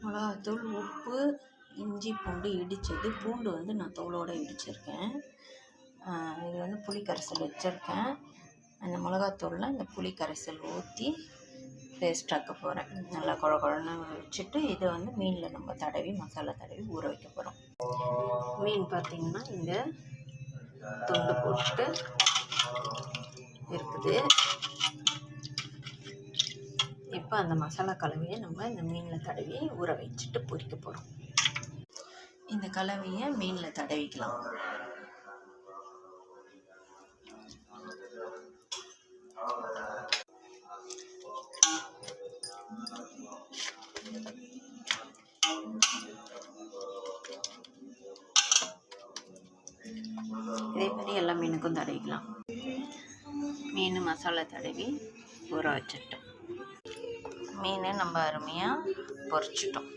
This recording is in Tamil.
மிளகாத்தூள், உப்பு, இஞ்சி பூண்டு இடித்தது. பூண்டு வந்து நான் தோலோடு இடிச்சிருக்கேன். இது வந்து புளி கரைசல் வச்சுருக்கேன். அந்த மிளகாத்தூளில் இந்த புளி கரைசல் ஊற்றி பேஸ்ட்டாக்க போகிறேன். நல்லா குழ குழன்னு வச்சுட்டு இதை வந்து மீனில் நம்ம தடவி மசாலா தடவி ஊற வைக்க போகிறோம். மீன் பார்த்திங்கன்னா இங்கே துண்டு போட்டு இருக்குது. இப்போ அந்த மசாலா கலவையை நம்ம இந்த மீனில் தடவி ஊற வச்சுட்டு பொரிக்க போகிறோம். இந்த கலவையை மீனில் தடவிக்கலாம். இதே மாதிரி எல்லா மீனுக்கும் தடவிக்கலாம். மீன் மசாலா தடவி ஊற வச்சுட்டோம். மீன் நம்ம அருமையாக பொரிச்சிட்டோம்.